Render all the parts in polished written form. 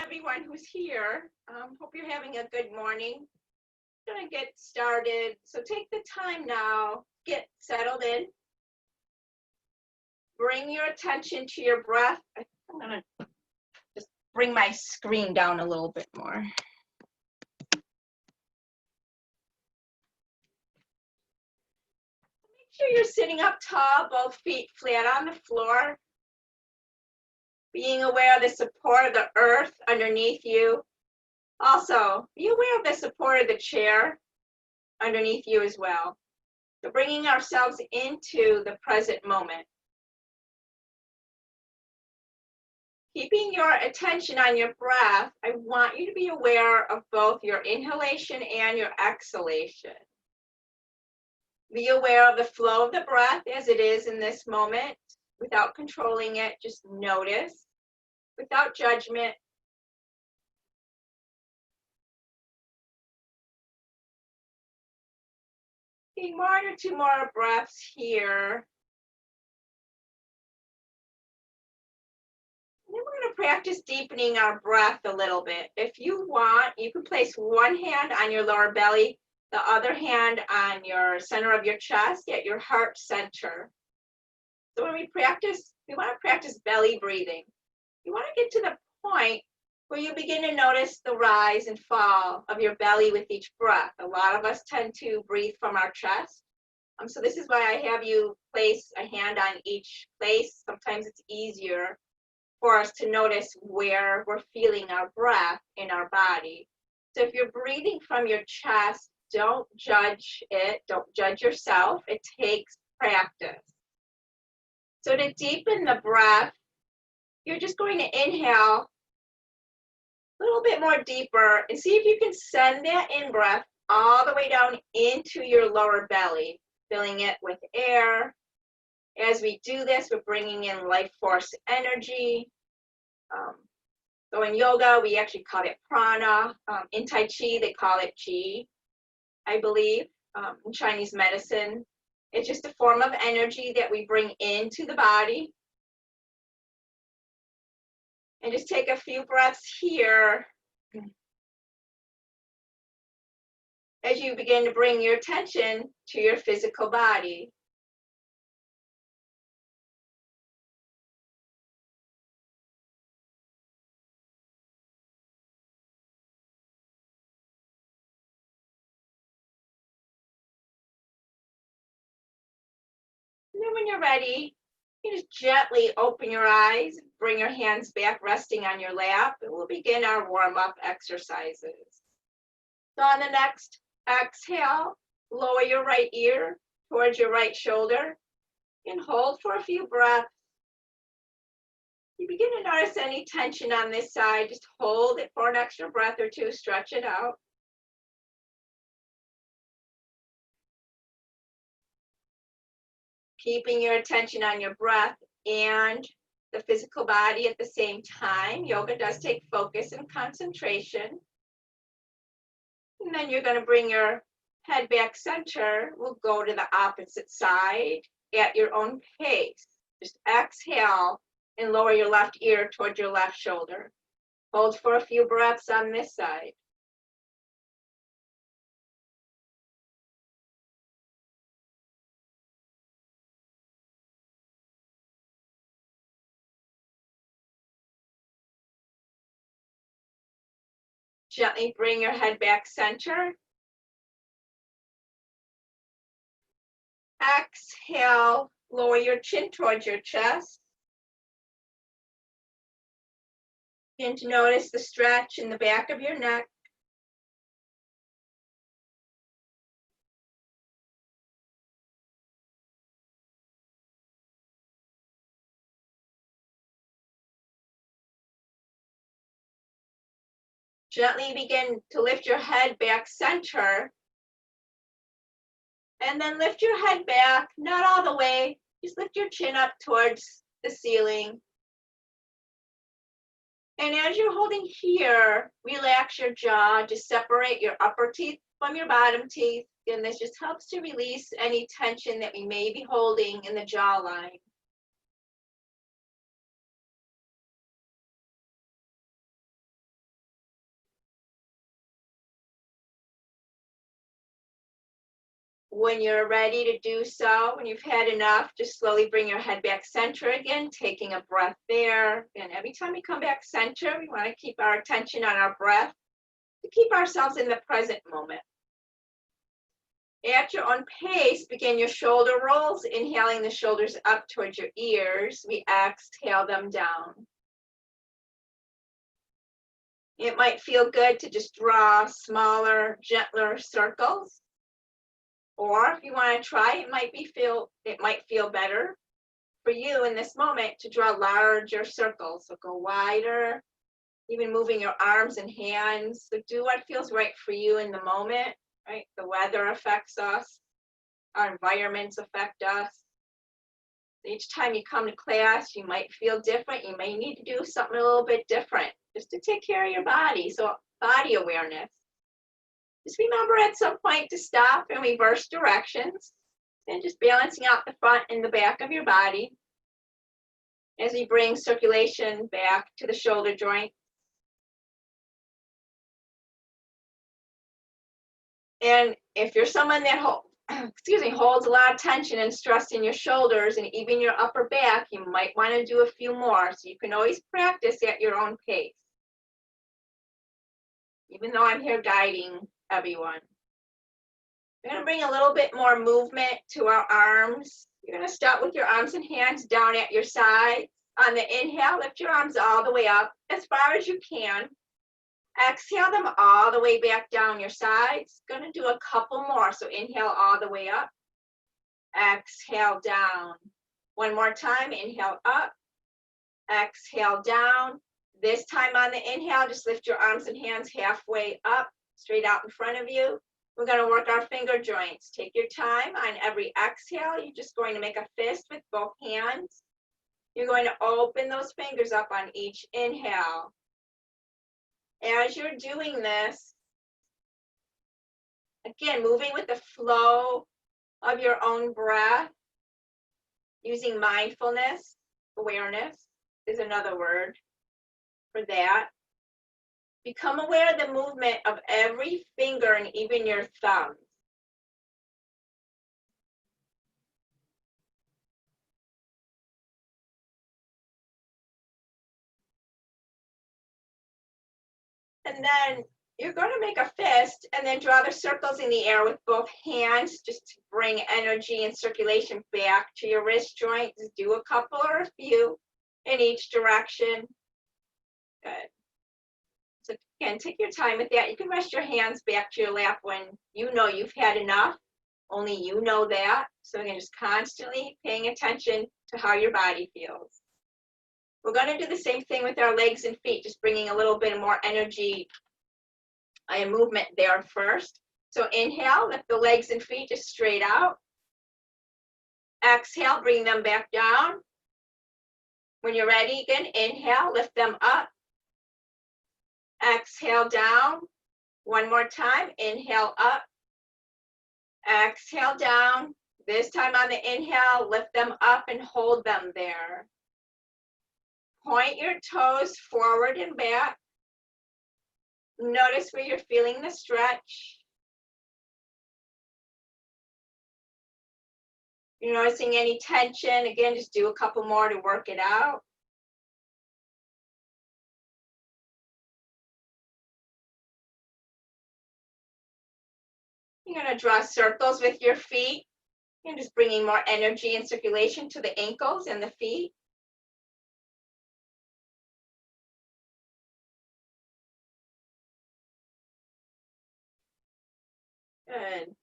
everyone who's here. Hope you're having a good morning. I'm going to get started. So take the time now, get settled in. Bring your attention to your breath. I'm going to just bring my screen down a little bit more. Make sure you're sitting up tall, both feet flat on the floor. Being aware of the support of the earth underneath you. Also, be aware of the support of the chair underneath you as well. So bringing ourselves into the present moment. Keeping your attention on your breath, I want you to be aware of both your inhalation and your exhalation. Be aware of the flow of the breath as it is in this moment, without controlling it, just notice, without judgment. Okay, 1 or 2 more breaths here. And then we're going to practice deepening our breath a little bit. If you want, you can place one hand on your lower belly, the other hand on your center of your chest at your heart center. So when we want to practice belly breathing. You want to get to the point where you begin to notice the rise and fall of your belly with each breath. A lot of us tend to breathe from our chest. So this is why I have you place a hand on each place. Sometimes it's easier for us to notice where we're feeling our breath in our body. So if you're breathing from your chest, don't judge it. Don't judge yourself. It takes practice. So to deepen the breath, you're just going to inhale a little bit more deeper and see if you can send that in-breath all the way down into your lower belly, filling it with air. As we do this, we're bringing in life force energy. So in yoga, we actually call it prana. In Tai Chi, they call it Qi, I believe. In Chinese medicine, it's just a form of energy that we bring into the body. And just take a few breaths here as you begin to bring your attention to your physical body. And then when you're ready, you just gently open your eyes, bring your hands back, resting on your lap, and we'll begin our warm-up exercises. So on the next exhale, lower your right ear towards your right shoulder and hold for a few breaths. You begin to notice any tension on this side, just hold it for an extra breath or two, stretch it out. Keeping your attention on your breath and the physical body at the same time. Yoga does take focus and concentration. And then you're going to bring your head back center. We'll go to the opposite side at your own pace. Just exhale and lower your left ear toward your left shoulder. Hold for a few breaths on this side. Gently bring your head back center. Exhale, lower your chin towards your chest. Begin to notice the stretch in the back of your neck. Gently begin to lift your head back center. And then lift your head back, not all the way. Just lift your chin up towards the ceiling. And as you're holding here, relax your jaw. Just separate your upper teeth from your bottom teeth. And this just helps to release any tension that we may be holding in the jawline. When you're ready to do so, when you've had enough, just slowly bring your head back center again, taking a breath there. And every time we come back center, we want to keep our attention on our breath to keep ourselves in the present moment. At your own pace, begin your shoulder rolls, inhaling the shoulders up towards your ears. We exhale them down. It might feel good to just draw smaller, gentler circles. Or if you want to try, it might feel better for you in this moment to draw larger circles. So go wider, even moving your arms and hands. So do what feels right for you in the moment, right? The weather affects us. Our environments affect us. Each time you come to class, you might feel different. You may need to do something a little bit different just to take care of your body. So body awareness. Just remember at some point to stop and reverse directions and just balancing out the front and the back of your body as you bring circulation back to the shoulder joint. And if you're someone that holds a lot of tension and stress in your shoulders and even your upper back, you might want to do a few more. So you can always practice at your own pace. Even though I'm here guiding everyone. We're going to bring a little bit more movement to our arms. You're going to start with your arms and hands down at your sides. On the inhale, lift your arms all the way up as far as you can. Exhale them all the way back down your sides. Going to do a couple more. So inhale all the way up. Exhale down. One more time. Inhale up. Exhale down. This time on the inhale, just lift your arms and hands halfway up, straight out in front of you. We're going to work our finger joints. Take your time. On every exhale, you're just going to make a fist with both hands. You're going to open those fingers up on each inhale. As you're doing this, again, moving with the flow of your own breath, using mindfulness, awareness is another word for that. Become aware of the movement of every finger and even your thumbs. And then you're going to make a fist and then draw the circles in the air with both hands just to bring energy and circulation back to your wrist joints. Do a couple or a few in each direction. Good. So again, take your time with that. You can rest your hands back to your lap when you know you've had enough. Only you know that. So again, just constantly paying attention to how your body feels. We're going to do the same thing with our legs and feet, just bringing a little bit more energy and movement there first. So inhale, lift the legs and feet just straight out. Exhale, bring them back down. When you're ready again, inhale, lift them up. Exhale down. One more time, inhale up. Exhale down. This time on the inhale, lift them up and hold them there. Point your toes forward and back. Notice where you're feeling the stretch. If you're noticing any tension, again, just do a couple more to work it out. You're going to draw circles with your feet. You're just bringing more energy and circulation to the ankles and the feet. Good.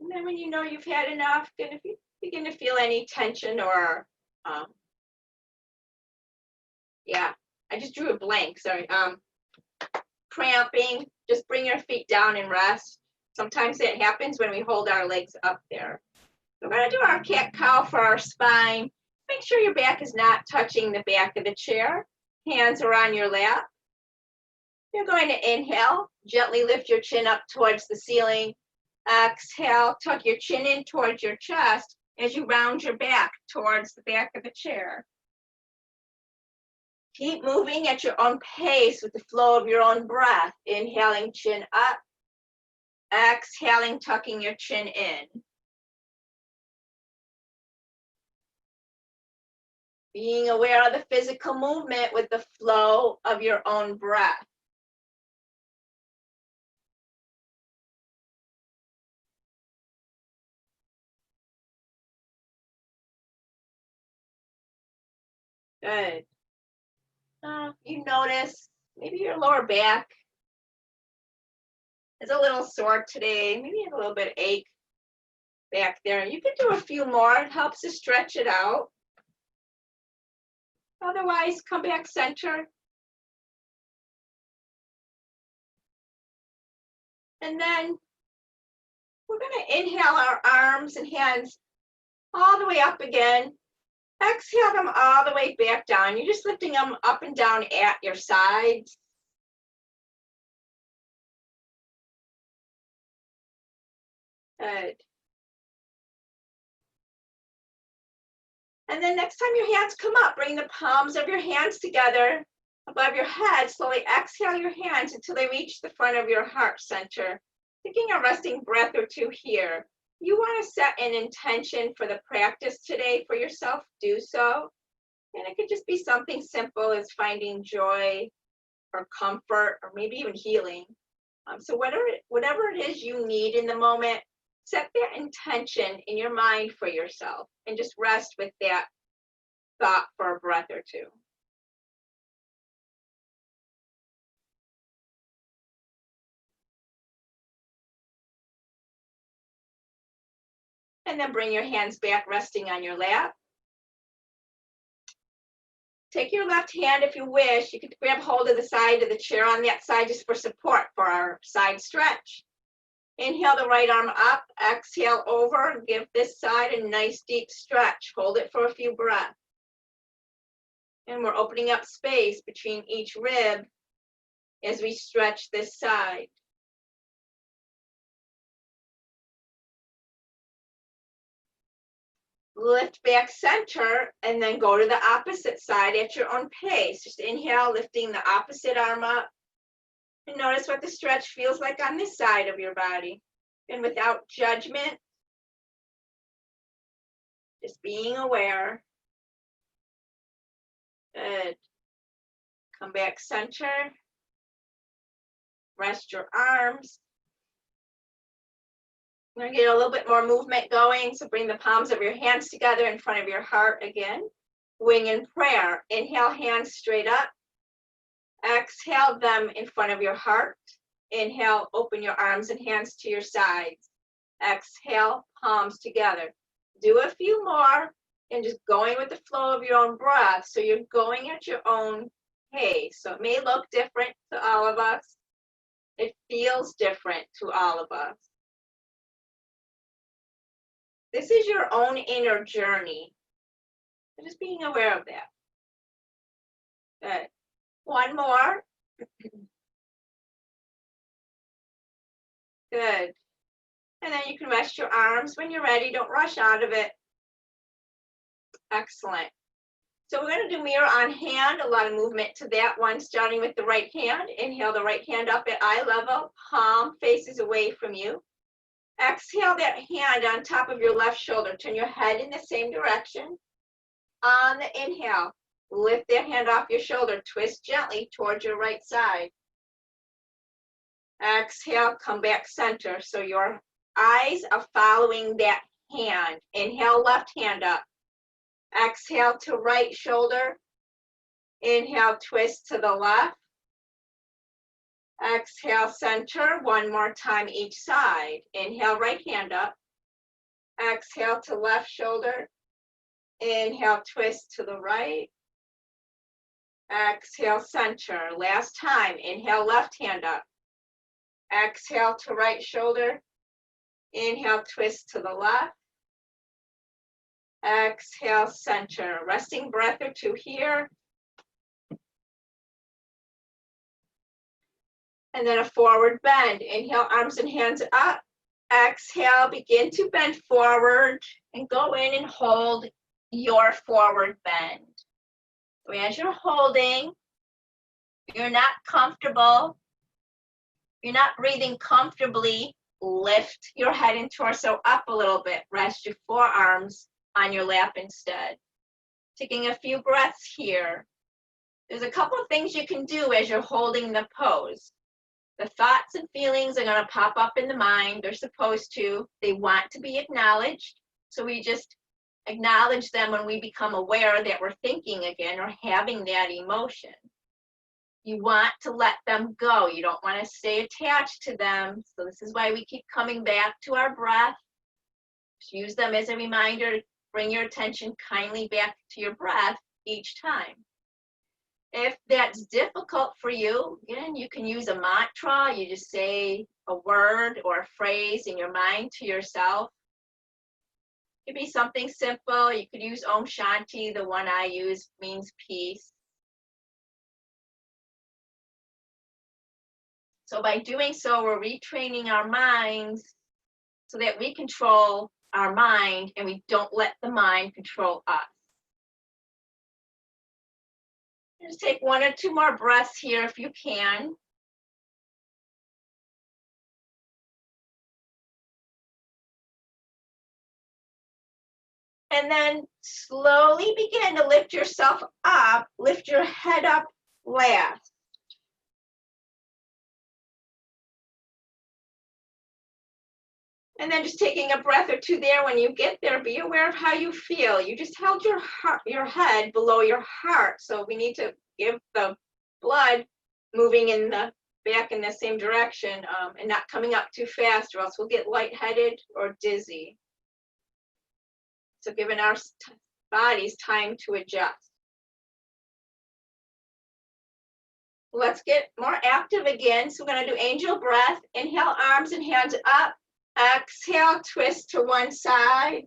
And then when you know you've had enough, if you begin to feel any tension or, I just drew a blank, sorry. Cramping, just bring your feet down and rest. Sometimes that happens when we hold our legs up there. So we're going to do our cat-cow for our spine. Make sure your back is not touching the back of the chair. Hands are on your lap. You're going to inhale, gently lift your chin up towards the ceiling. Exhale, tuck your chin in towards your chest as you round your back towards the back of the chair. Keep moving at your own pace with the flow of your own breath. Inhaling, chin up. Exhaling, tucking your chin in. Being aware of the physical movement with the flow of your own breath. Good. You notice maybe your lower back is a little sore today. Maybe you have a little bit of ache back there. You can do a few more. It helps to stretch it out. Otherwise, come back center. And then we're going to inhale our arms and hands all the way up again. Exhale them all the way back down. You're just lifting them up and down at your sides. Good. And then next time your hands come up, bring the palms of your hands together above your head. Slowly exhale your hands until they reach the front of your heart center. Taking a resting breath or two here. You want to set an intention for the practice today for yourself, do so. And it could just be something simple as finding joy or comfort or maybe even healing. So whatever it is you need in the moment, set that intention in your mind for yourself and just rest with that thought for a breath or two. And then bring your hands back, resting on your lap. Take your left hand if you wish. You could grab hold of the side of the chair on that side just for support for our side stretch. Inhale the right arm up, exhale over, give this side a nice deep stretch. Hold it for a few breaths. And we're opening up space between each rib as we stretch this side. Lift back center and then go to the opposite side at your own pace. Just inhale, lifting the opposite arm up. And notice what the stretch feels like on this side of your body. And without judgment, just being aware. Good. Come back center. Rest your arms. We're going to get a little bit more movement going. So bring the palms of your hands together in front of your heart again. Wing in prayer. Inhale, hands straight up. Exhale them in front of your heart. Inhale, open your arms and hands to your sides. Exhale, palms together. Do a few more and just going with the flow of your own breath. So you're going at your own pace. So it may look different to all of us. It feels different to all of us. This is your own inner journey. So just being aware of that. Good. One more. Good. And then you can rest your arms when you're ready. Don't rush out of it. Excellent. So we're going to do mirror on hand, a lot of movement to that one, starting with the right hand. Inhale the right hand up at eye level, palm faces away from you. Exhale that hand on top of your left shoulder. Turn your head in the same direction. On the inhale, lift that hand off your shoulder. Twist gently towards your right side. Exhale, come back center. So your eyes are following that hand. Inhale, left hand up. Exhale to right shoulder. Inhale, twist to the left. Exhale, center. One more time each side. Inhale, right hand up. Exhale to left shoulder. Inhale, twist to the right. Exhale, center. Last time. Inhale, left hand up. Exhale to right shoulder. Inhale, twist to the left. Exhale, center. Resting breath or two here. And then a forward bend. Inhale, arms and hands up. Exhale, begin to bend forward and go in and hold your forward bend. So as you're holding, you're not comfortable, you're not breathing comfortably lift your head and torso up a little bit. Rest your forearms on your lap instead. Taking a few breaths here. There's a couple of things you can do as you're holding the pose. The thoughts and feelings are going to pop up in the mind. They're supposed to. They want to be acknowledged. So we just acknowledge them when we become aware that we're thinking again or having that emotion. You want to let them go. You don't want to stay attached to them. So this is why we keep coming back to our breath. Just use them as a reminder to bring your attention kindly back to your breath each time. If that's difficult for you, again, you can use a mantra. You just say a word or a phrase in your mind to yourself. It could be something simple. You could use Om Shanti. The one I use means peace. So by doing so, we're retraining our minds so that we control our mind and we don't let the mind control us. Just take 1 or 2 more breaths here if you can. And then slowly begin to lift yourself up. Lift your head up last. And then just taking a breath or 2 there. When you get there, be aware of how you feel. You just held your head below your heart. So we need to give the blood moving in the back in the same direction and not coming up too fast, or else we'll get lightheaded or dizzy. So giving our bodies time to adjust. Let's get more active again. So we're going to do angel breath. Inhale, arms and hands up. Exhale, twist to one side.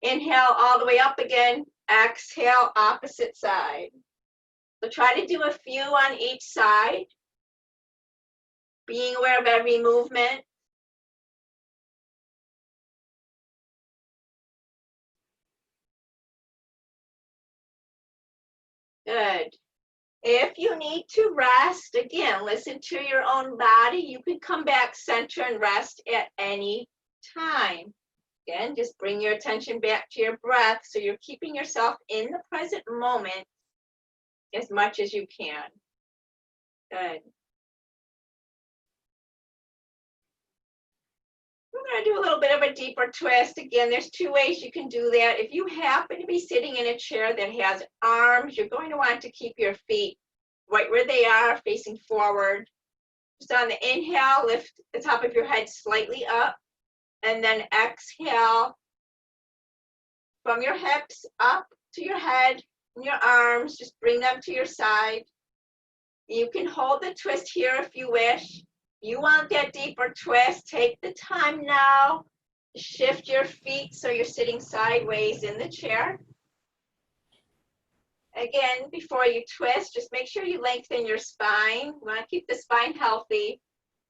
Inhale all the way up again. Exhale, opposite side. So try to do a few on each side. Being aware of every movement. Good. If you need to rest, again, listen to your own body. You can come back center and rest at any time. Again, just bring your attention back to your breath so you're keeping yourself in the present moment as much as you can. Good. We're going to do a little bit of a deeper twist. Again, there's 2 ways you can do that. If you happen to be sitting in a chair that has arms, you're going to want to keep your feet right where they are, facing forward. Just on the inhale, lift the top of your head slightly up, and then exhale from your hips up to your head and your arms. Just bring them to your side. You can hold the twist here if you wish. You want that deeper twist, take the time now. Shift your feet so you're sitting sideways in the chair. Again, before you twist, just make sure you lengthen your spine. You want to keep the spine healthy.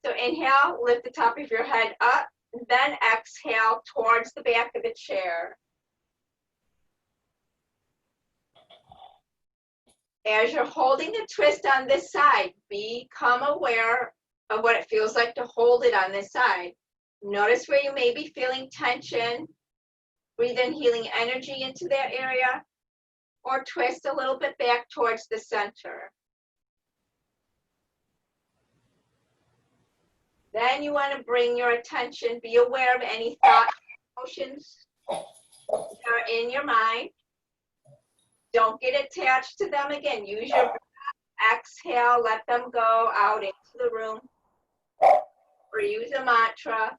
So inhale, lift the top of your head up, and then exhale towards the back of the chair. As you're holding the twist on this side, become aware of what it feels like to hold it on this side. Notice where you may be feeling tension. Breathe in healing energy into that area, or twist a little bit back towards the center. Then you want to bring your attention, be aware of any thoughts, emotions that are in your mind. Don't get attached to them. Again, use your breath. Exhale, let them go out into the room, or use a mantra.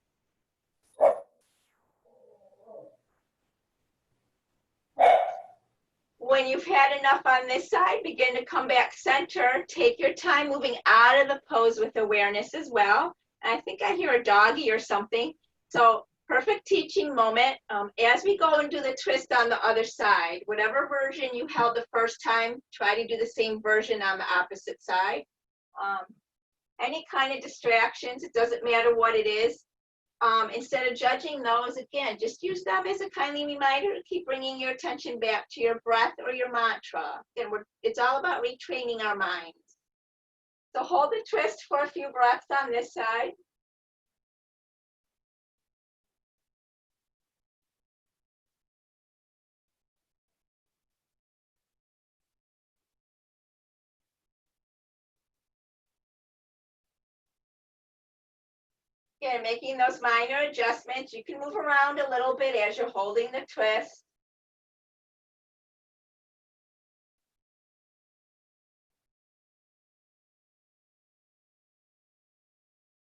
When you've had enough on this side, begin to come back center. Take your time moving out of the pose with awareness as well. And I think I hear a doggy or something. So perfect teaching moment. As we go and do the twist on the other side, whatever version you held the first time, try to do the same version on the opposite side. Any kind of distractions, it doesn't matter what it is. Instead of judging those, again, just use them as a kindly reminder to keep bringing your attention back to your breath or your mantra. Again, it's all about retraining our minds. So hold the twist for a few breaths on this side. Again, making those minor adjustments. You can move around a little bit as you're holding the twist.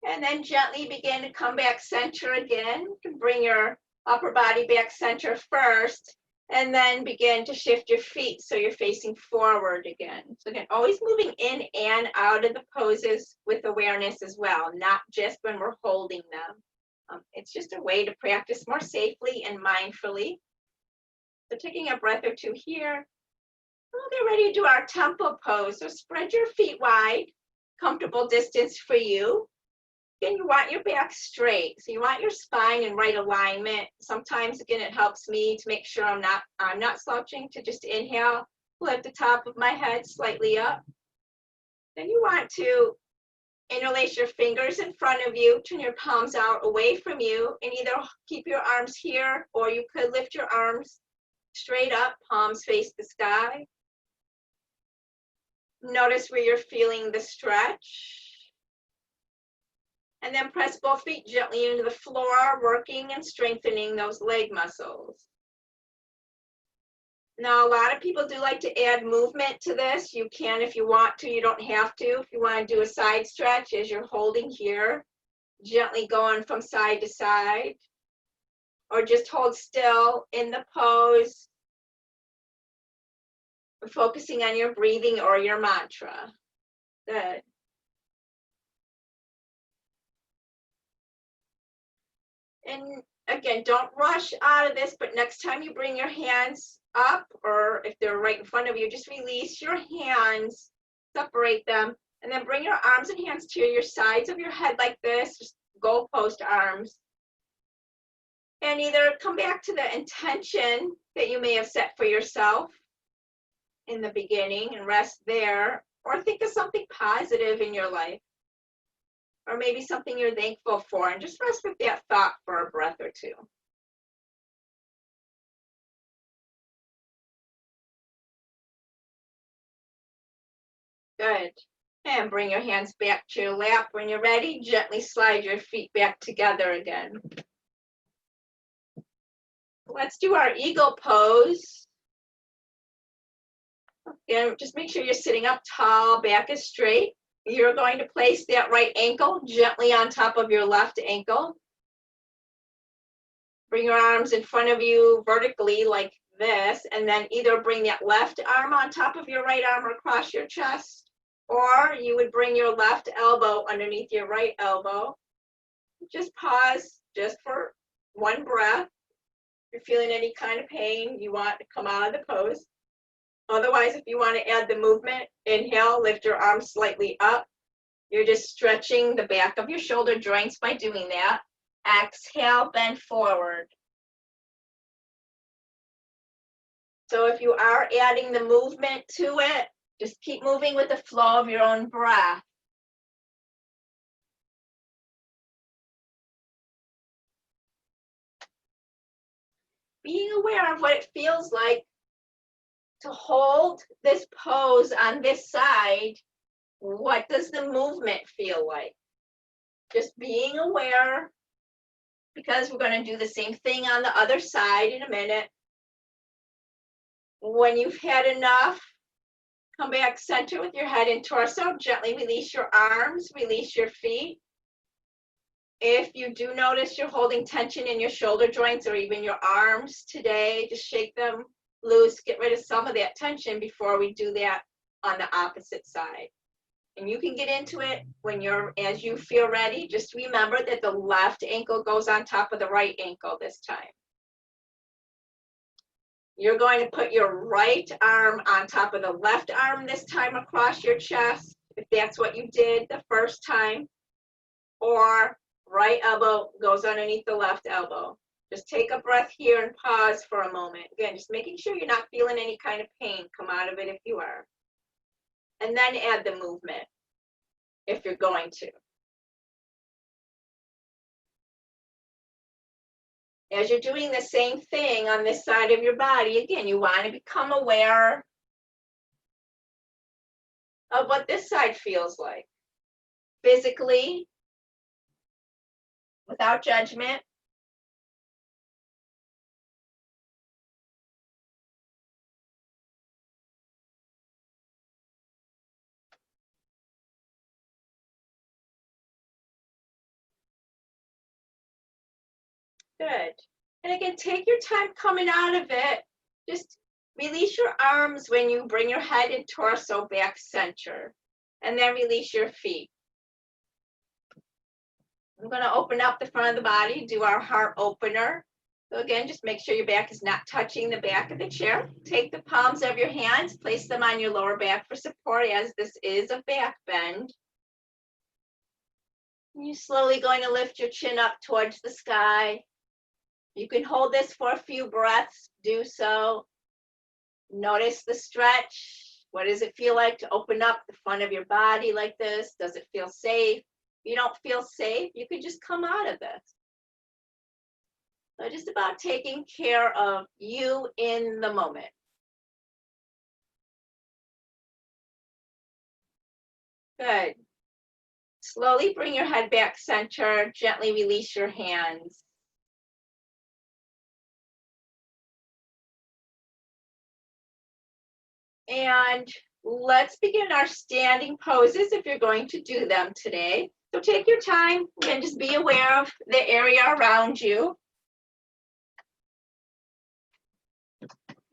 And then gently begin to come back center again. You can bring your upper body back center first, and then begin to shift your feet so you're facing forward again. So again, always moving in and out of the poses with awareness as well, not just when we're holding them. It's just a way to practice more safely and mindfully. So taking a breath or two here. We'll get ready to do our temple pose. So spread your feet wide, comfortable distance for you. Again, you want your back straight. So you want your spine in right alignment. Sometimes, again, it helps me to make sure I'm not slouching, to just inhale, lift the top of my head slightly up. Then you want to interlace your fingers in front of you, turn your palms out away from you, and either keep your arms here, or you could lift your arms straight up, palms face the sky. Notice where you're feeling the stretch. And then press both feet gently into the floor, working and strengthening those leg muscles. Now, a lot of people do like to add movement to this. You can if you want to, you don't have to. If you want to do a side stretch as you're holding here, gently going from side to side, or just hold still in the pose, focusing on your breathing or your mantra. Good. And again, don't rush out of this, but next time you bring your hands up, or if they're right in front of you, just release your hands, separate them, and then bring your arms and hands to your sides of your head like this, just goalpost arms. And either come back to the intention that you may have set for yourself in the beginning and rest there, or think of something positive in your life, or maybe something you're thankful for, and just rest with that thought for a breath or two. Good. And bring your hands back to your lap. When you're ready, gently slide your feet back together again. Let's do our eagle pose. Again, just make sure you're sitting up tall, back is straight. You're going to place that right ankle gently on top of your left ankle. Bring your arms in front of you vertically like this, and then either bring that left arm on top of your right arm or across your chest, or you would bring your left elbow underneath your right elbow. Just pause just for one breath. If you're feeling any kind of pain, you want to come out of the pose. Otherwise, if you want to add the movement, inhale, lift your arms slightly up. You're just stretching the back of your shoulder joints by doing that. Exhale, bend forward. So if you are adding the movement to it, just keep moving with the flow of your own breath. Being aware of what it feels like to hold this pose on this side. What does the movement feel like? Just being aware, because we're going to do the same thing on the other side in a minute. When you've had enough, come back center with your head and torso. Gently release your arms, release your feet. If you do notice you're holding tension in your shoulder joints or even your arms today, just shake them loose, get rid of some of that tension before we do that on the opposite side. And you can get into it as you feel ready. Just remember that the left ankle goes on top of the right ankle this time. You're going to put your right arm on top of the left arm this time across your chest, if that's what you did the first time, or right elbow goes underneath the left elbow. Just take a breath here and pause for a moment. Again, just making sure you're not feeling any kind of pain. Come out of it if you are. And then add the movement if you're going to. As you're doing the same thing on this side of your body, again, you want to become aware of what this side feels like. Physically, without judgment. Good. And again, take your time coming out of it. Just release your arms when you bring your head and torso back center. And then release your feet. I'm going to open up the front of the body, do our heart opener. So again, just make sure your back is not touching the back of the chair. Take the palms of your hands, place them on your lower back for support, as this is a back bend. You're slowly going to lift your chin up towards the sky. You can hold this for a few breaths, do so. Notice the stretch. What does it feel like to open up the front of your body like this? Does it feel safe? If you don't feel safe, you can just come out of this. So just about taking care of you in the moment. Good. Slowly bring your head back center, gently release your hands. And let's begin our standing poses if you're going to do them today. So take your time and just be aware of the area around you.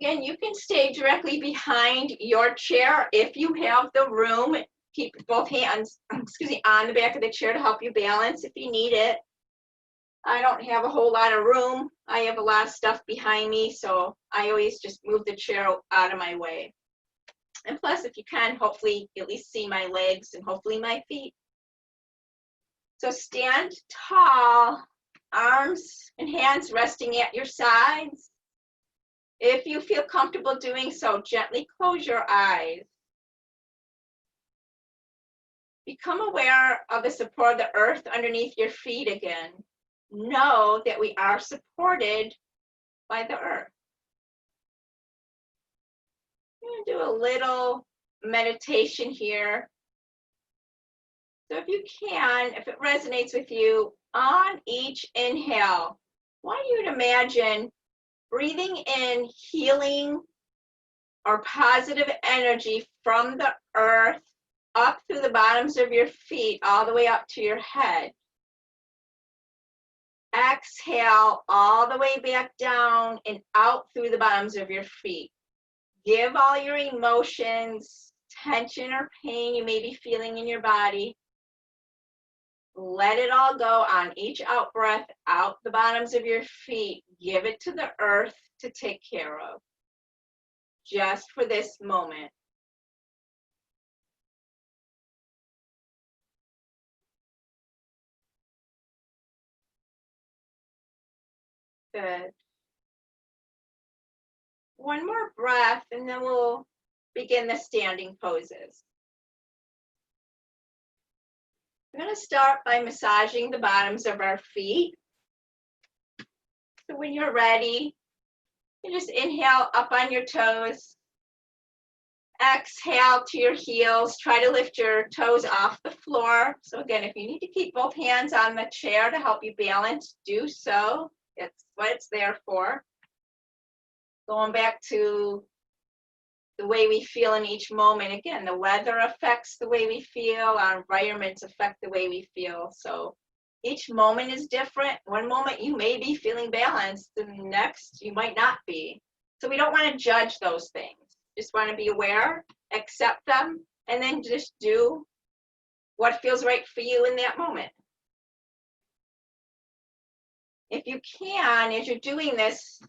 Again, you can stay directly behind your chair if you have the room. Keep both hands, on the back of the chair to help you balance if you need it. I don't have a whole lot of room. I have a lot of stuff behind me, so I always just move the chair out of my way. And plus, if you can, hopefully at least see my legs and hopefully my feet. So stand tall, arms and hands resting at your sides. If you feel comfortable doing so, gently close your eyes. Become aware of the support of the earth underneath your feet again. Know that we are supported by the earth. I'm going to do a little meditation here. So if you can, if it resonates with you, on each inhale, I want you to imagine breathing in healing or positive energy from the earth up through the bottoms of your feet, all the way up to your head. Exhale all the way back down and out through the bottoms of your feet. Give all your emotions, tension or pain you may be feeling in your body. Let it all go on each out breath, out the bottoms of your feet. Give it to the earth to take care of, just for this moment. Good. One more breath, and then we'll begin the standing poses. I'm going to start by massaging the bottoms of our feet. So when you're ready, you just inhale up on your toes. Exhale to your heels. Try to lift your toes off the floor. So again, if you need to keep both hands on the chair to help you balance, do so. It's what it's there for. Going back to the way we feel in each moment. Again, the weather affects the way we feel. Our environments affect the way we feel. So each moment is different. One moment you may be feeling balanced, the next you might not be. So we don't want to judge those things. Just want to be aware, accept them, and then just do what feels right for you in that moment. If you can, as you're doing this,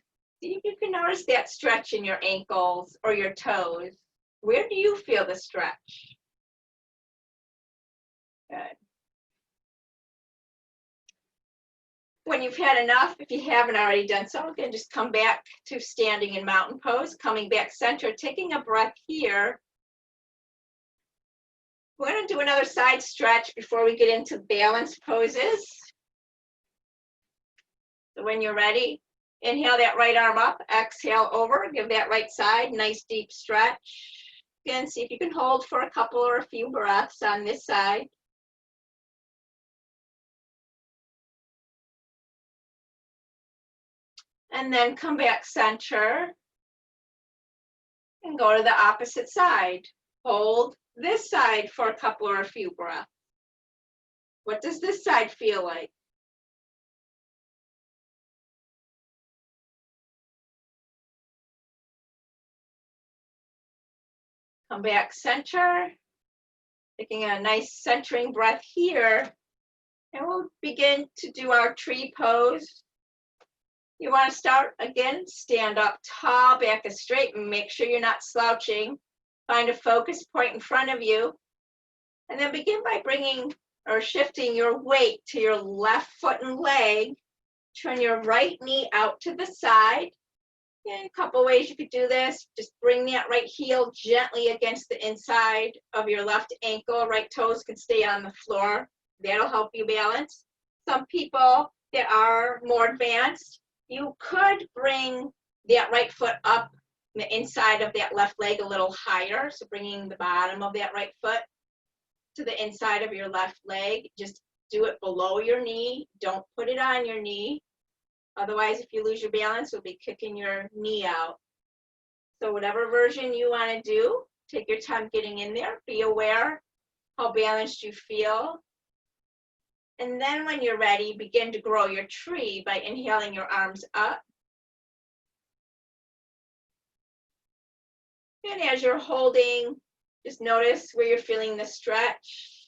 see if you can notice that stretch in your ankles or your toes. Where do you feel the stretch? Good. When you've had enough, if you haven't already done so, again, just come back to standing in mountain pose, coming back center, taking a breath here. We're going to do another side stretch before we get into balance poses. So when you're ready, inhale that right arm up, exhale over, give that right side, nice deep stretch. Again, see if you can hold for a couple or a few breaths on this side. And then come back center and go to the opposite side. Hold this side for a couple or a few breaths. What does this side feel like? Come back center, taking a nice centering breath here, and we'll begin to do our tree pose. You want to start again, stand up tall, back as straight, and make sure you're not slouching. Find a focus point in front of you, and then begin by bringing or shifting your weight to your left foot and leg. Turn your right knee out to the side. In a couple ways you could do this. Just bring that right heel gently against the inside of your left ankle. Right toes can stay on the floor. That'll help you balance. Some people that are more advanced, you could bring that right foot up the inside of that left leg a little higher. So bringing the bottom of that right foot to the inside of your left leg. Just do it below your knee. Don't put it on your knee. Otherwise, if you lose your balance, you'll be kicking your knee out. So whatever version you want to do, take your time getting in there. Be aware how balanced you feel. And then when you're ready, begin to grow your tree by inhaling your arms up. And as you're holding, just notice where you're feeling the stretch.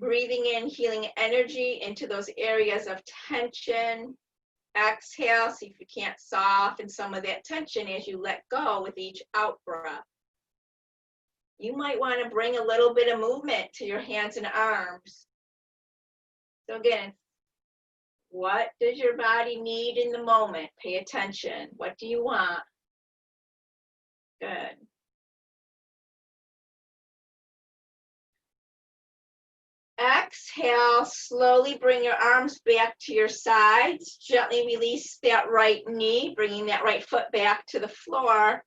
Breathing in healing energy into those areas of tension. Exhale, see if you can't soften some of that tension as you let go with each out breath. You might want to bring a little bit of movement to your hands and arms. So again, what does your body need in the moment? Pay attention. What do you want? Good. Exhale, slowly bring your arms back to your sides. Gently release that right knee, bringing that right foot back to the floor.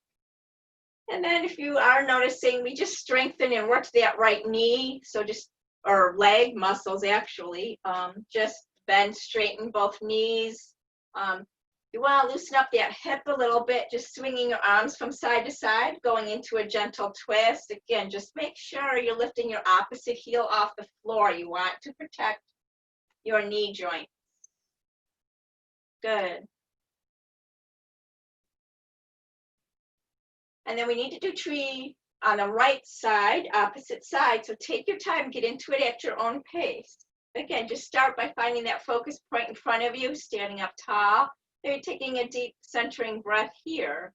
And then if you are noticing, we just strengthen and work that right knee. So just, or leg muscles actually, just bend, straighten both knees. You want to loosen up that hip a little bit, just swinging your arms from side to side, going into a gentle twist. Again, just make sure you're lifting your opposite heel off the floor. You want to protect your knee joint. Good. And then we need to do tree on the right side, opposite side. So take your time, get into it at your own pace. Again, just start by finding that focus point in front of you, standing up tall. You're taking a deep centering breath here.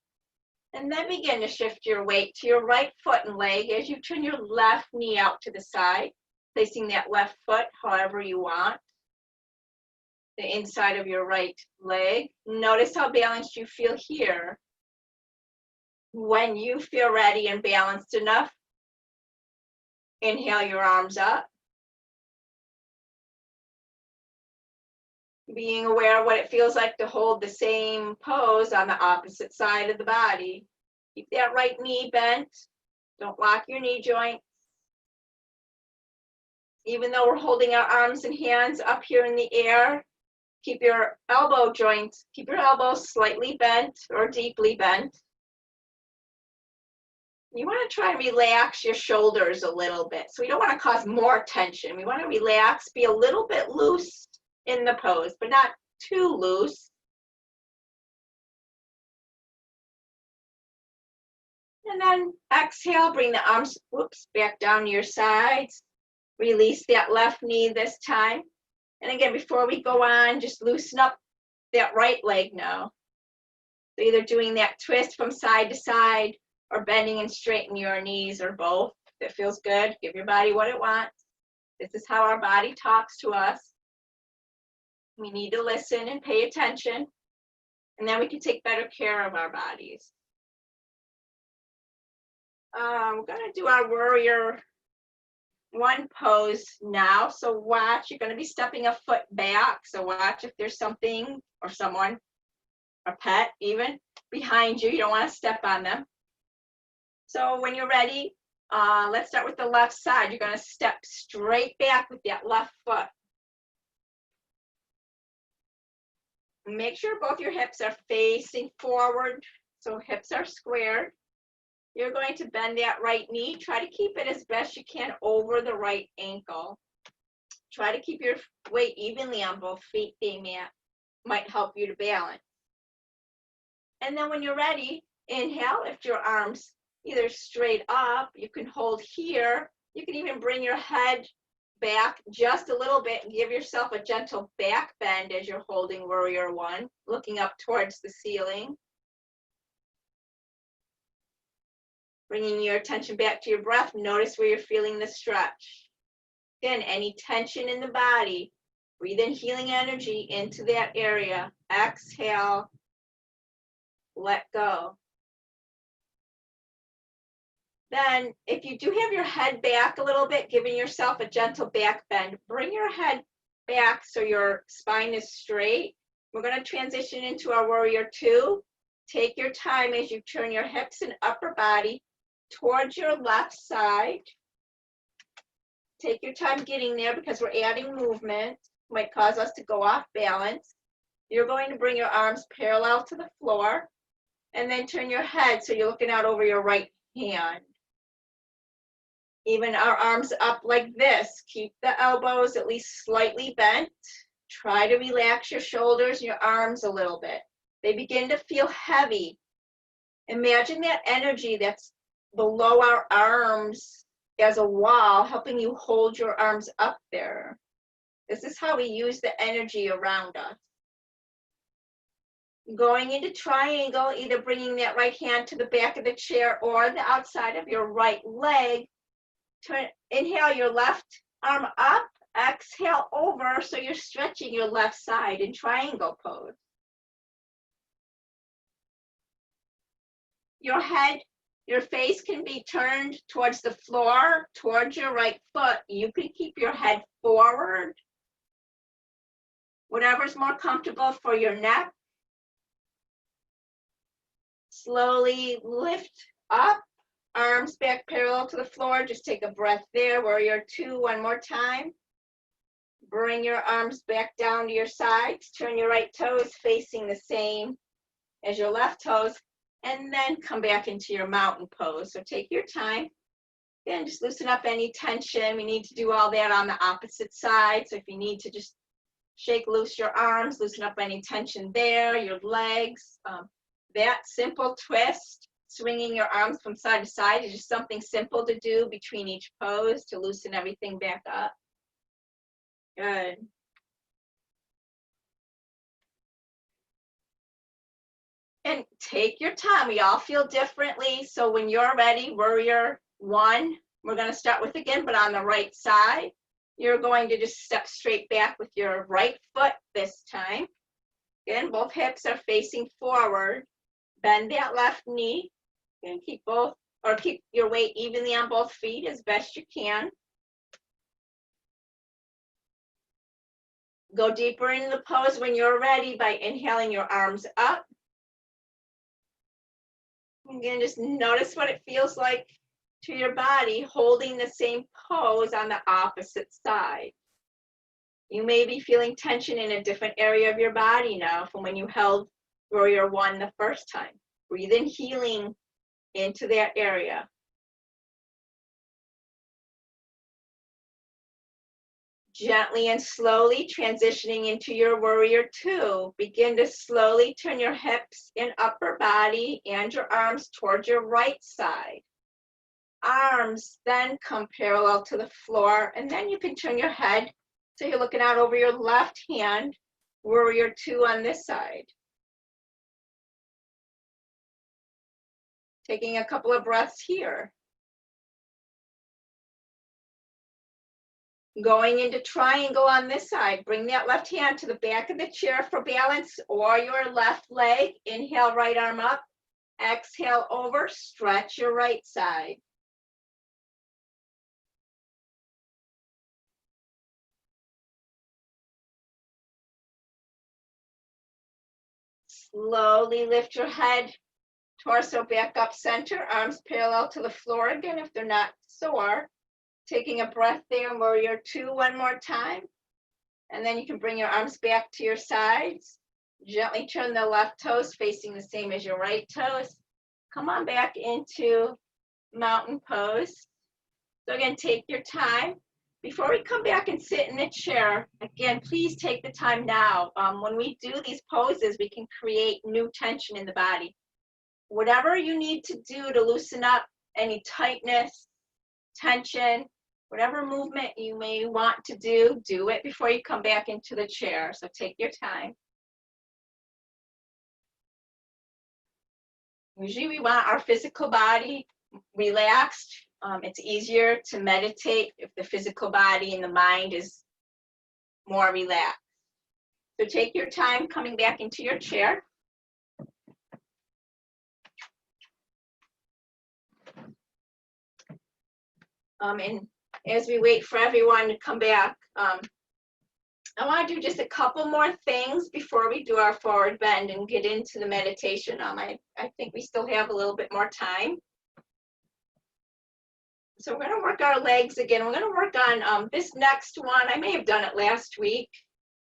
And then begin to shift your weight to your right foot and leg as you turn your left knee out to the side, placing that left foot however you want. The inside of your right leg. Notice how balanced you feel here. When you feel ready and balanced enough, inhale your arms up. Being aware of what it feels like to hold the same pose on the opposite side of the body. Keep that right knee bent. Don't lock your knee joint. Even though we're holding our arms and hands up here in the air, keep your elbow joints, keep your elbows slightly bent or deeply bent. You want to try and relax your shoulders a little bit. So we don't want to cause more tension. We want to relax, be a little bit loose in the pose, but not too loose. And then exhale, bring the arms, back down to your sides. Release that left knee this time. And again, before we go on, just loosen up that right leg now. So either doing that twist from side to side or bending and straighten your knees or both. If it feels good, give your body what it wants. This is how our body talks to us. We need to listen and pay attention, and then we can take better care of our bodies. We're going to do our warrior one pose now. So watch, you're going to be stepping a foot back. So watch if there's something or someone, a pet even, behind you. You don't want to step on them. So when you're ready, let's start with the left side. You're going to step straight back with that left foot. Make sure both your hips are facing forward, so hips are squared. You're going to bend that right knee. Try to keep it as best you can over the right ankle. Try to keep your weight evenly on both feet. They might help you to balance. And then when you're ready, inhale, lift your arms either straight up. You can hold here. You can even bring your head back just a little bit and give yourself a gentle back bend as you're holding Warrior One, looking up towards the ceiling. Bringing your attention back to your breath, notice where you're feeling the stretch. Again, any tension in the body, breathe in healing energy into that area. Exhale, let go. Then, if you do have your head back a little bit, giving yourself a gentle back bend, bring your head back so your spine is straight. We're going to transition into our Warrior Two. Take your time as you turn your hips and upper body towards your left side. Take your time getting there because we're adding movement. Might cause us to go off balance. You're going to bring your arms parallel to the floor and then turn your head so you're looking out over your right hand. Even our arms up like this. Keep the elbows at least slightly bent. Try to relax your shoulders and your arms a little bit. They begin to feel heavy. Imagine that energy that's below our arms as a wall, helping you hold your arms up there. This is how we use the energy around us. Going into triangle, either bringing that right hand to the back of the chair or the outside of your right leg. Inhale your left arm up, exhale over, so you're stretching your left side in triangle pose. Your face can be turned towards the floor, towards your right foot. You can keep your head forward. Whatever's more comfortable for your neck. Slowly lift up. Arms back parallel to the floor. Just take a breath there. Warrior Two, one more time. Bring your arms back down to your sides. Turn your right toes facing the same as your left toes. And then come back into your mountain pose. So take your time. Again, just loosen up any tension. We need to do all that on the opposite side. So if you need to just shake loose your arms, loosen up any tension there, your legs. That simple twist, swinging your arms from side to side, is just something simple to do between each pose to loosen everything back up. Good. And take your time. We all feel differently. So when you're ready, Warrior One, we're going to start with again, but on the right side. You're going to just step straight back with your right foot this time. Again, both hips are facing forward. Bend that left knee. And keep your weight evenly on both feet as best you can. Go deeper in the pose when you're ready by inhaling your arms up. Again, just notice what it feels like to your body holding the same pose on the opposite side. You may be feeling tension in a different area of your body now from when you held Warrior One the first time. Breathe in healing into that area. Gently and slowly transitioning into your Warrior Two. Begin to slowly turn your hips and upper body and your arms towards your right side. Arms then come parallel to the floor, and then you can turn your head so you're looking out over your left hand, Warrior Two on this side. Taking a couple of breaths here. Going into triangle on this side. Bring that left hand to the back of the chair for balance or your left leg. Inhale, right arm up. Exhale over, stretch your right side. Slowly lift your head, torso back up center, arms parallel to the floor again if they're not sore. Taking a breath there, Warrior Two one more time. And then you can bring your arms back to your sides. Gently turn the left toes facing the same as your right toes. Come on back into mountain pose. So again, take your time. Before we come back and sit in the chair, again, please take the time now. When we do these poses, we can create new tension in the body. Whatever you need to do to loosen up any tightness, tension, whatever movement you may want to do it before you come back into the chair. So take your time. Usually we want our physical body relaxed. It's easier to meditate if the physical body and the mind is more relaxed. So take your time coming back into your chair. And as we wait for everyone to come back, I want to do just a couple more things before we do our forward bend and get into the meditation. I think we still have a little bit more time. So we're going to work our legs again. We're going to work on this next one. I may have done it last week,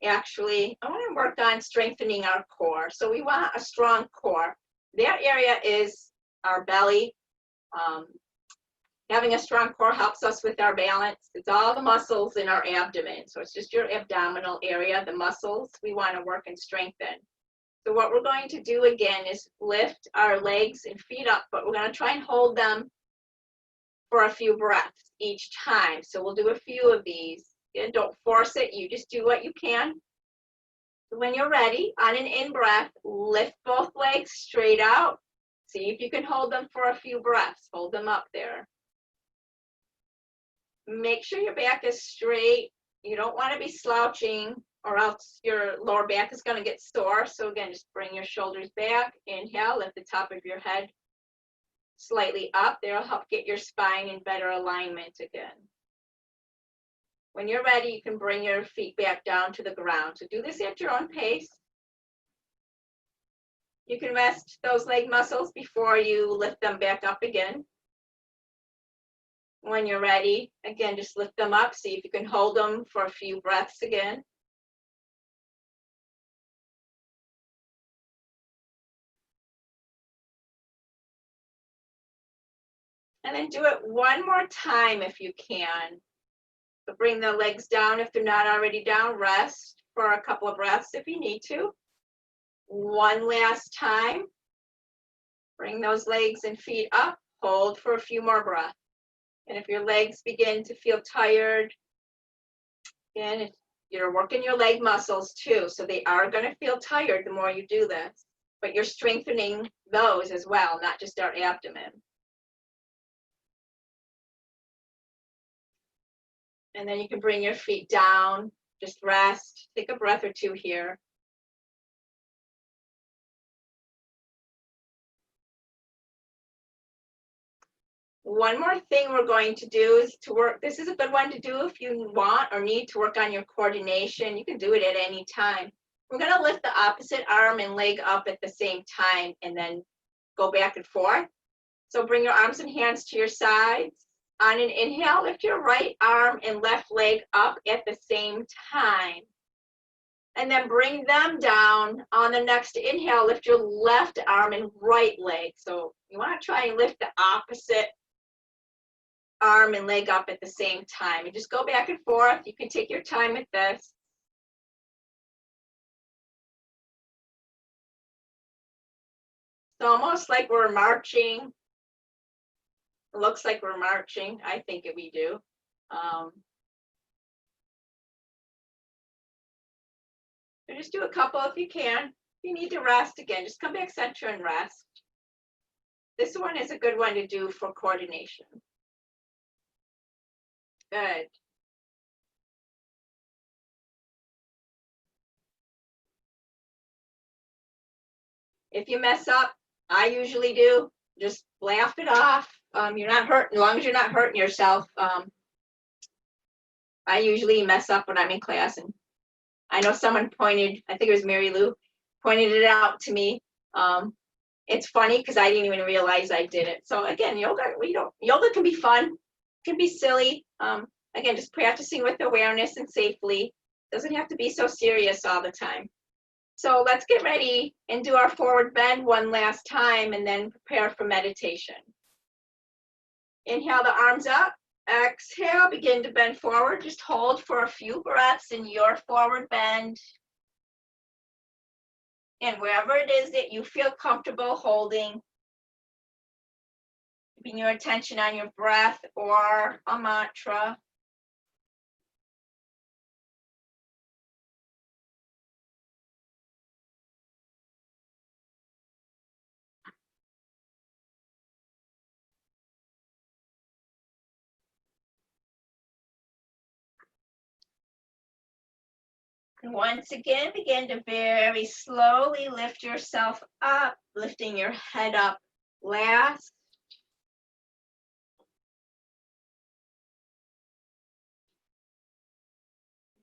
actually. I want to work on strengthening our core. So we want a strong core. That area is our belly. Having a strong core helps us with our balance. It's all the muscles in our abdomen. So it's just your abdominal area, the muscles we want to work and strengthen. So what we're going to do again is lift our legs and feet up, but we're going to try and hold them for a few breaths each time. So we'll do a few of these. And don't force it. You just do what you can. So when you're ready, on an in-breath, lift both legs straight out. See if you can hold them for a few breaths. Hold them up there. Make sure your back is straight. You don't want to be slouching or else your lower back is going to get sore. So again, just bring your shoulders back. Inhale, lift the top of your head slightly up. That'll help get your spine in better alignment again. When you're ready, you can bring your feet back down to the ground. So do this at your own pace. You can rest those leg muscles before you lift them back up again. When you're ready, again, just lift them up. See if you can hold them for a few breaths again. And then do it one more time if you can. So bring the legs down if they're not already down. Rest for a couple of breaths if you need to. One last time. Bring those legs and feet up. Hold for a few more breaths. And if your legs begin to feel tired, again, you're working your leg muscles too. So they are going to feel tired the more you do this. But you're strengthening those as well, not just our abdomen. And then you can bring your feet down, just rest, take a breath or two here. One more thing we're going to do is to work, this is a good one to do if you want or need to work on your coordination. You can do it at any time. We're going to lift the opposite arm and leg up at the same time and then go back and forth. So bring your arms and hands to your sides. On an inhale, lift your right arm and left leg up at the same time. And then bring them down. On the next inhale, lift your left arm and right leg. So you want to try and lift the opposite arm and leg up at the same time. And just go back and forth. You can take your time with this. It's almost like we're marching. It looks like we're marching. I think we do. So just do a couple if you can. If you need to rest, again, just come back center and rest. This one is a good one to do for coordination. Good. If you mess up, I usually do, just laugh it off. You're not hurting, as long as you're not hurting yourself. I usually mess up when I'm in class, and I know someone pointed, I think it was Mary Lou, pointed it out to me. It's funny because I didn't even realize I did it. So again, yoga can be fun, can be silly. Again, just practicing with awareness and safely. Doesn't have to be so serious all the time. So let's get ready and do our forward bend one last time and then prepare for meditation. Inhale the arms up. Exhale, begin to bend forward. Just hold for a few breaths in your forward bend. And wherever it is that you feel comfortable holding, keeping your attention on your breath or a mantra. And once again, begin to very slowly lift yourself up, lifting your head up last.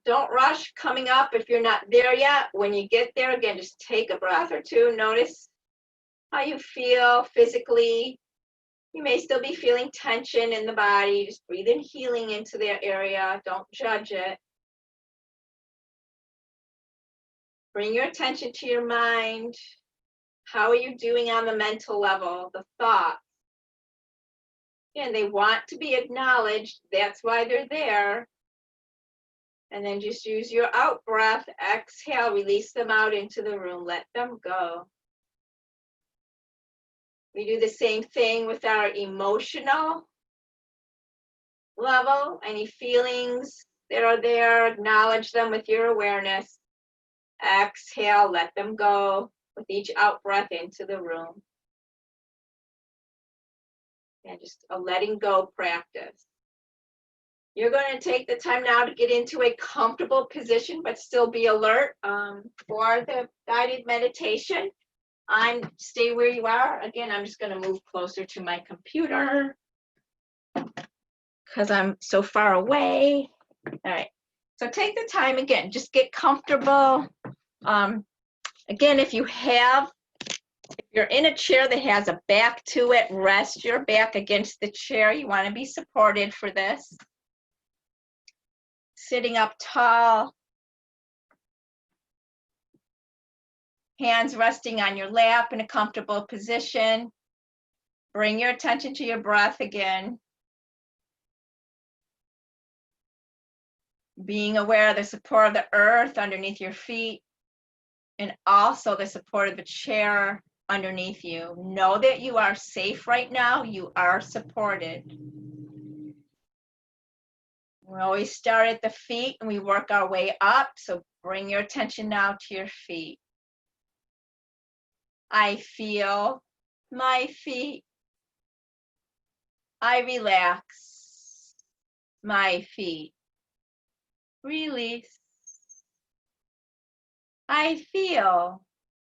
Don't rush coming up if you're not there yet. When you get there, again, just take a breath or two. Notice how you feel physically. You may still be feeling tension in the body. Just breathe in healing into that area. Don't judge it. Bring your attention to your mind. How are you doing on the mental level, the thoughts? And they want to be acknowledged. That's why they're there. And then just use your out breath. Exhale, release them out into the room. Let them go. We do the same thing with our emotional level. Any feelings that are there, acknowledge them with your awareness. Exhale, let them go with each out breath into the room. And just a letting go practice. You're going to take the time now to get into a comfortable position, but still be alert for the guided meditation. Stay where you are. Again, I'm just going to move closer to my computer because I'm so far away. All right. So take the time again, just get comfortable. Again, if you're in a chair that has a back to it, rest your back against the chair. You want to be supported for this. Sitting up tall. Hands resting on your lap in a comfortable position. Bring your attention to your breath again. Being aware of the support of the earth underneath your feet and also the support of the chair underneath you. Know that you are safe right now. You are supported. We always start at the feet and we work our way up. So bring your attention now to your feet. I feel my feet. I relax my feet. Release. I feel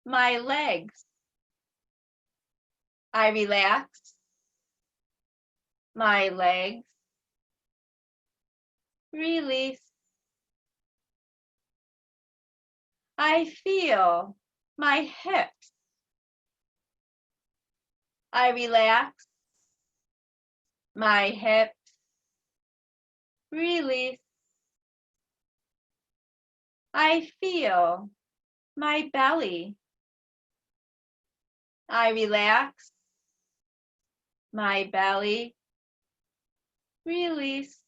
my legs. I relax my legs. Release. I feel my hips. I relax my hips. Release. I feel my belly. I relax my belly. Release.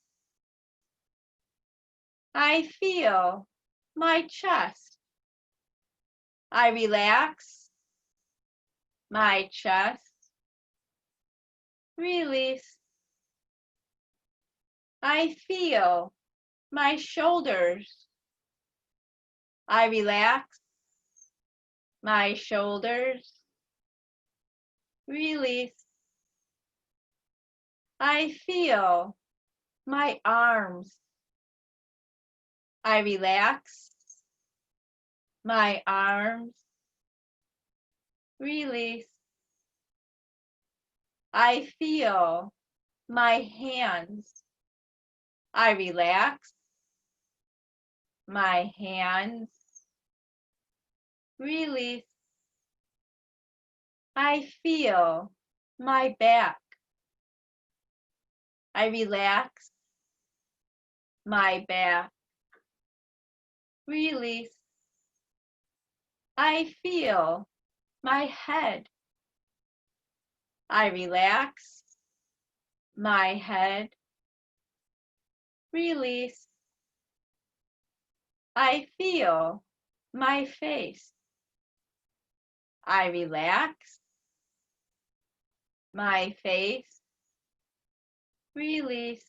I feel my chest. I relax my chest. Release. I feel my shoulders. I relax my shoulders. Release. I feel my arms. I relax my arms. Release. I feel my hands. I relax my hands. Release. I feel my back. I relax my back. Release. I feel my head. I relax my head. Release. I feel my face. I relax my face. Release.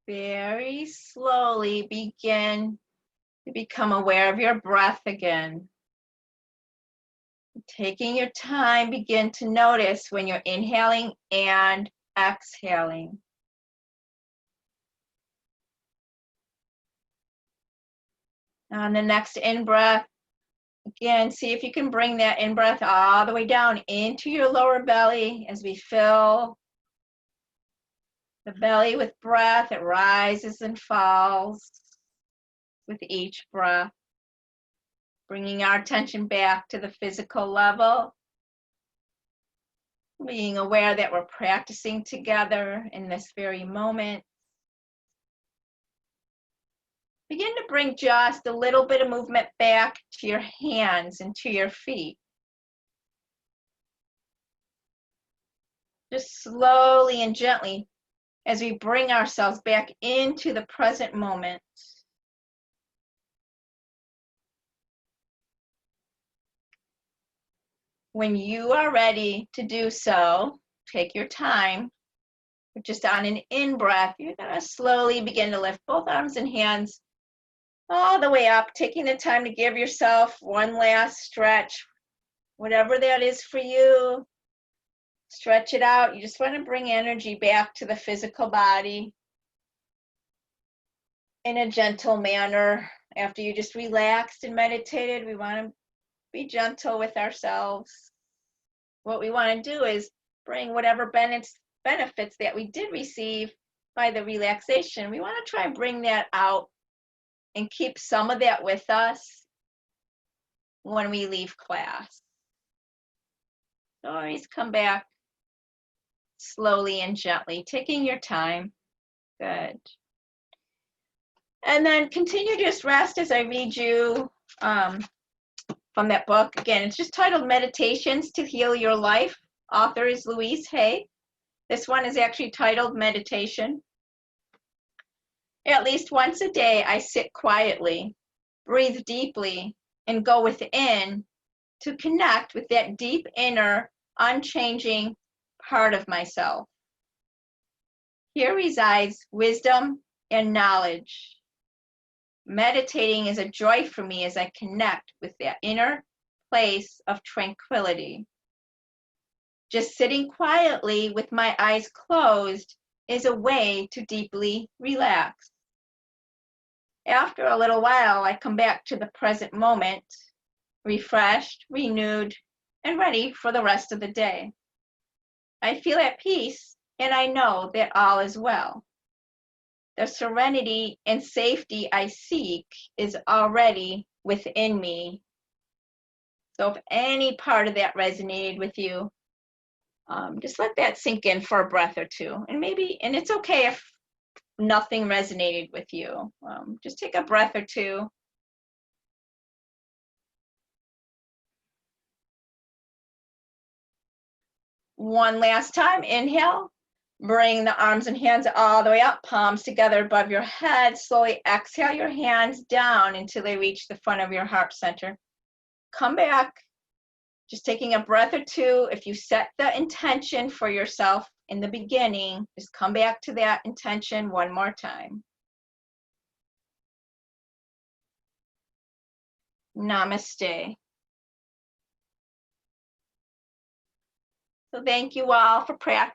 Very slowly begin to become aware of your breath again. Taking your time, begin to notice when you're inhaling and exhaling. On the next in-breath, again, see if you can bring that in-breath all the way down into your lower belly as we fill the belly with breath. It rises and falls with each breath. Bringing our attention back to the physical level. Being aware that we're practicing together in this very moment. Begin to bring just a little bit of movement back to your hands and to your feet. Just slowly and gently as we bring ourselves back into the present moment. When you are ready to do so, take your time. Just on an in-breath, you're going to slowly begin to lift both arms and hands all the way up, taking the time to give yourself one last stretch, whatever that is for you. Stretch it out. You just want to bring energy back to the physical body in a gentle manner. After you just relaxed and meditated, we want to be gentle with ourselves. What we want to do is bring whatever benefits that we did receive by the relaxation. We want to try and bring that out and keep some of that with us when we leave class. So always come back slowly and gently, taking your time. Good. And then continue to just rest as I read you from that book. Again, it's just titled Meditations to Heal Your Life. Author is Louise Hay. This one is actually titled Meditation. At least once a day, I sit quietly, breathe deeply, and go within to connect with that deep inner, unchanging part of myself. Here resides wisdom and knowledge. Meditating is a joy for me as I connect with that inner place of tranquility. Just sitting quietly with my eyes closed is a way to deeply relax. After a little while, I come back to the present moment, refreshed, renewed, and ready for the rest of the day. I feel at peace, and I know that all is well. The serenity and safety I seek is already within me. So if any part of that resonated with you, just let that sink in for a breath or two. And it's okay if nothing resonated with you. Just take a breath or two. One last time, inhale. Bring the arms and hands all the way up, palms together above your head. Slowly exhale your hands down until they reach the front of your heart center. Come back, just taking a breath or two. If you set the intention for yourself in the beginning, just come back to that intention one more time. Namaste. So thank you all for practicing.